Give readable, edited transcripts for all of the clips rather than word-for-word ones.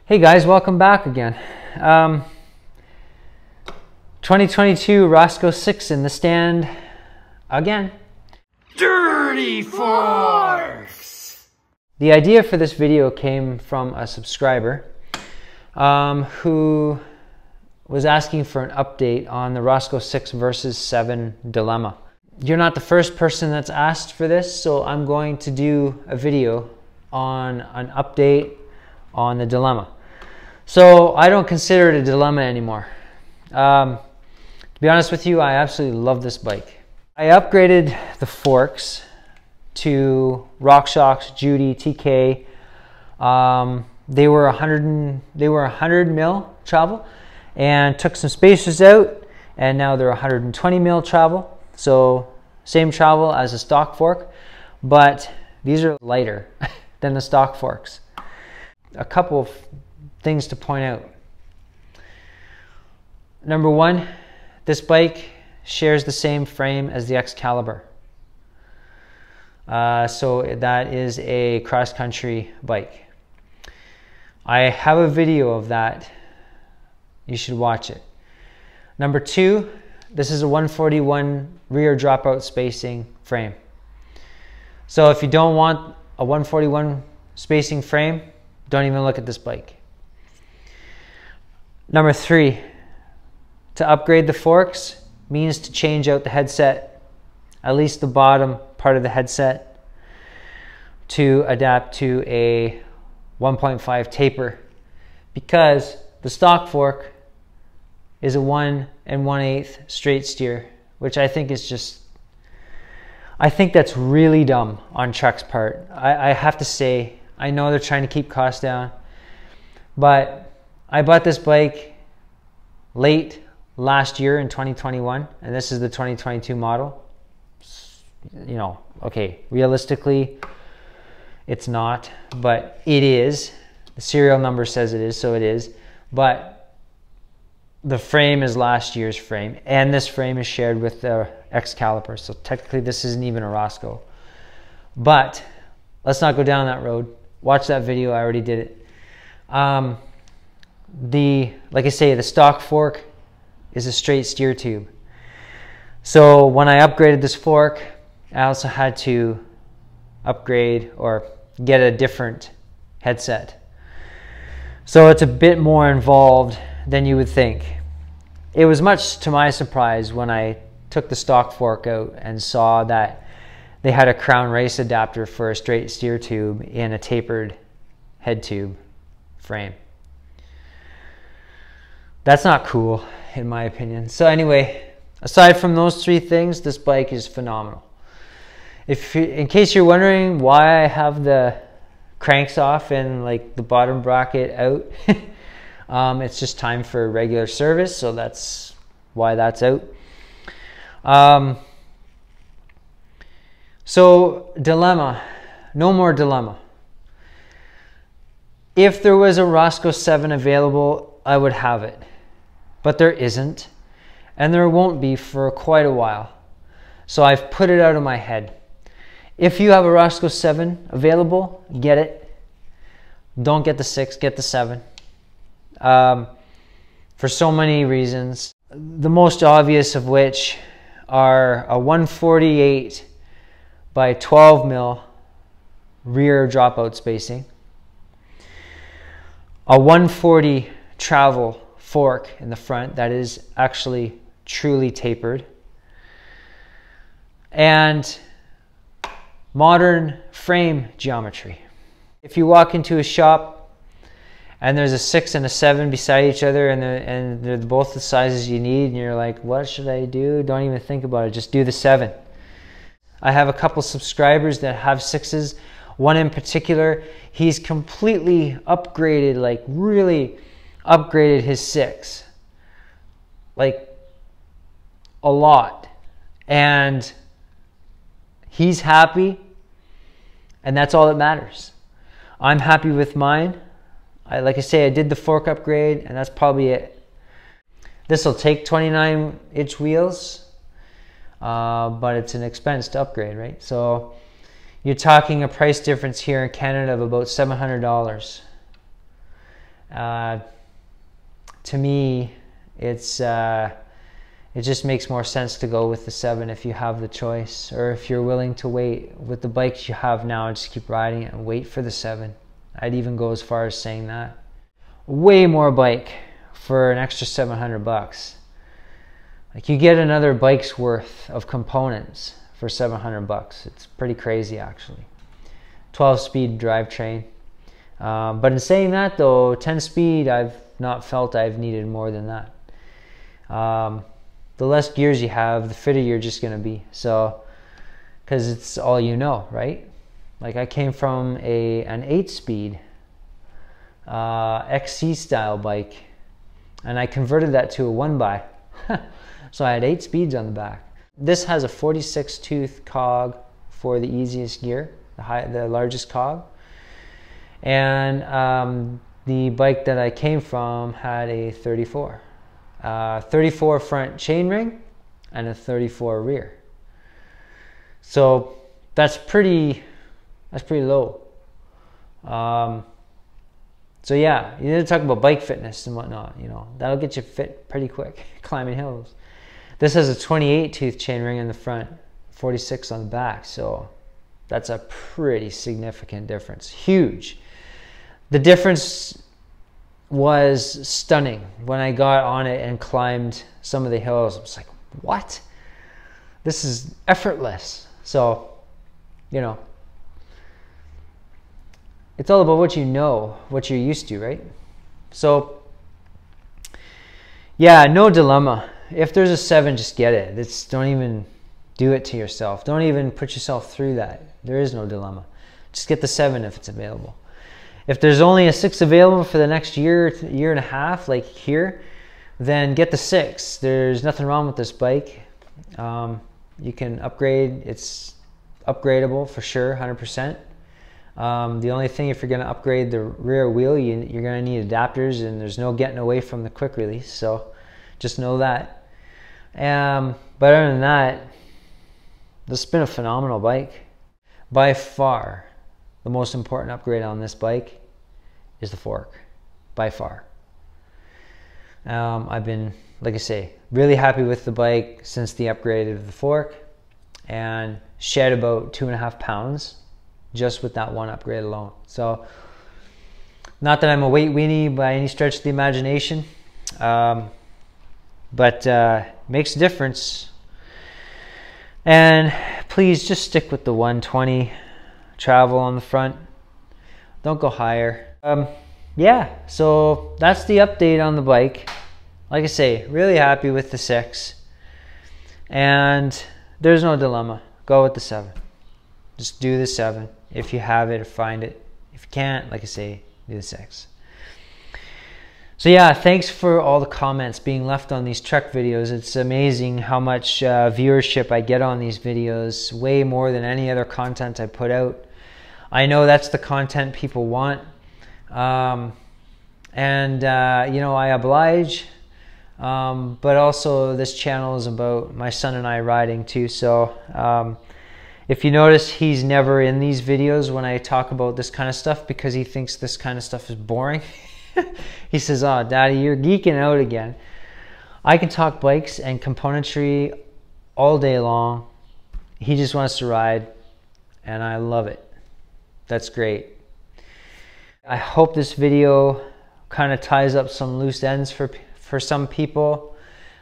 Hey guys, welcome back again. 2022 Roscoe 6 in the stand again. Dirty Forks! The idea for this video came from a subscriber who was asking for an update on the Roscoe 6 versus 7 dilemma. You're not the first person that's asked for this, so I'm going to do a video on an update on the dilemma. So I don't consider it a dilemma anymore. To be honest with you, I absolutely love this bike. I upgraded the forks to RockShox Judy TK. They were 100 mil travel, and took some spacers out, and now they're 120 mil travel. So same travel as a stock fork, but these are lighter than the stock forks. A couple of things to point out. Number one, this bike shares the same frame as the Excalibur. So that is a cross-country bike. I have a video of that. You should watch it. Number two, this is a 141 rear dropout spacing frame. So if you don't want a 141 spacing frame, don't even look at this bike. Number three, to upgrade the forks means to change out the headset, at least the bottom part of the headset, to adapt to a 1.5 taper, because the stock fork is a 1 1/8 straight steer, which I think is just, I think that's really dumb on Truck's part. I have to say, I know they're trying to keep costs down, but I bought this bike late last year in 2021, and this is the 2022 model. You know, okay, realistically, it's not, but it is. The serial number says it is, so it is. But the frame is last year's frame, and this frame is shared with the Excalibur, so technically this isn't even a Roscoe. But let's not go down that road. Watch that video, I already did it. Like I say, the stock fork is a straight steer tube. So when I upgraded this fork, I also had to upgrade or get a different headset. So it's a bit more involved than you would think. It was much to my surprise when I took the stock fork out and saw that they had a Crown Race adapter for a straight steer tube in a tapered head tube frame. That's not cool, in my opinion. So anyway, aside from those three things, this bike is phenomenal. In case you're wondering why I have the cranks off and like the bottom bracket out, it's just time for regular service, so that's why that's out. So dilemma, no more dilemma. If there was a Roscoe 7 available, I would have it. But there isn't, and there won't be for quite a while. So I've put it out of my head. If you have a Roscoe 7 available, get it. Don't get the 6, get the 7. For so many reasons. The most obvious of which are a 148 by 12 mil rear dropout spacing, a 140 travel fork in the front that is actually truly tapered, and modern frame geometry. If you walk into a shop and there's a 6 and a 7 beside each other, and they're both the sizes you need, and you're like, what should I do? Don't even think about it, just do the 7. I have a couple subscribers that have 6s. One in particular, he's completely upgraded, like really upgraded his 6, like a lot, and he's happy, and that's all that matters. I'm happy with mine. Like I say, I did the fork upgrade, and that's probably it. This will take 29-inch wheels, but it's an expense to upgrade, right? So you're talking a price difference here in Canada of about $700. To me, it just makes more sense to go with the 7 if you have the choice, or if you're willing to wait with the bikes you have now, just keep riding it and wait for the 7. I'd even go as far as saying that. Way more bike for an extra 700 bucks. Like, you get another bike's worth of components for 700 bucks. It's pretty crazy, actually. 12-speed drivetrain. But in saying that though, 10-speed, I've not felt I've needed more than that. The less gears you have, the fitter you're just going to be. So, because it's all you know, right? Like, I came from an 8-speed XC style bike, and I converted that to a 1x. So I had 8 speeds on the back. This has a 46 tooth cog for the easiest gear, the largest cog. And the bike that I came from had a 34. 34 front chainring and a 34 rear. So that's pretty low. So yeah, you need to talk about bike fitness and whatnot, you know, that'll get you fit pretty quick climbing hills. This has a 28 tooth chainring in the front, 46 on the back, so that's a pretty significant difference. Huge. The difference was stunning. When I got on it and climbed some of the hills, I was like, what? This is effortless. So, you know, it's all about what you know, what you're used to, right? So, yeah, no dilemma. If there's a 7, just get it. Don't even do it to yourself. Don't even put yourself through that. There is no dilemma. Just get the 7 if it's available. If there's only a 6 available for the next year and a half, like here, then get the 6. There's nothing wrong with this bike. You can upgrade. It's upgradable for sure, 100%. The only thing, if you're going to upgrade the rear wheel, you're going to need adapters, and there's no getting away from the quick release, so just know that. But other than that, this has been a phenomenal bike. By far, the most important upgrade on this bike is the fork. By far. I've been, like I say, really happy with the bike since the upgrade of the fork, and shed about 2.5 pounds just with that one upgrade alone. So, not that I'm a weight weenie by any stretch of the imagination, but makes a difference. And please just stick with the 120 travel on the front. Don't go higher. Yeah, so that's the update on the bike. Like I say, really happy with the 6. And there's no dilemma. Go with the 7. Just do the 7 if you have it or find it. If you can't, like I say, do the 6. So yeah, thanks for all the comments being left on these truck videos. It's amazing how much viewership I get on these videos, way more than any other content I put out. I know that's the content people want, and you know, I oblige, but also this channel is about my son and I riding too. So if you notice, he's never in these videos when I talk about this kind of stuff, because he thinks this kind of stuff is boring. He says, "Oh, Daddy, you're geeking out again." I can talk bikes and componentry all day long. He just wants to ride, and I love it. That's great. I hope this video kind of ties up some loose ends for some people.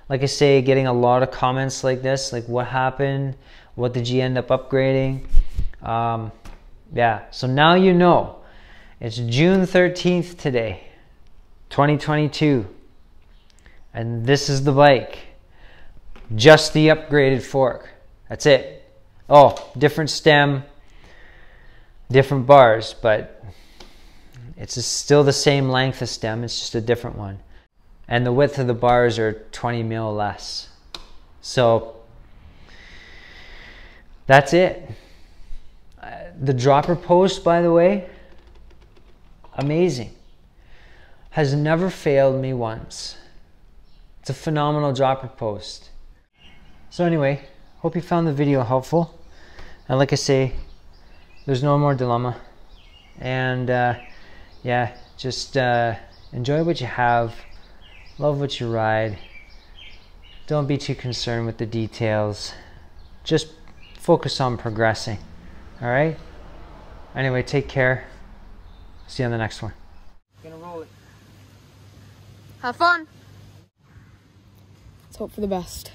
Like I say, getting a lot of comments like this, like what happened? What did you end up upgrading? Yeah, so now you know. It's June 13th today, 2022. And this is the bike. Just the upgraded fork. That's it. Oh, different stem, different bars, but it's still the same length of stem, it's just a different one. And the width of the bars are 20 mil less. So that's it. The dropper post, by the way, amazing. Has never failed me once. It's a phenomenal dropper post. So anyway, hope you found the video helpful. And like I say, there's no more dilemma. And yeah, just Enjoy what you have. Love what you ride. Don't be too concerned with the details. Just focus on progressing. All right? Anyway, take care. See you on the next one. Gonna roll it. Have fun. Let's hope for the best.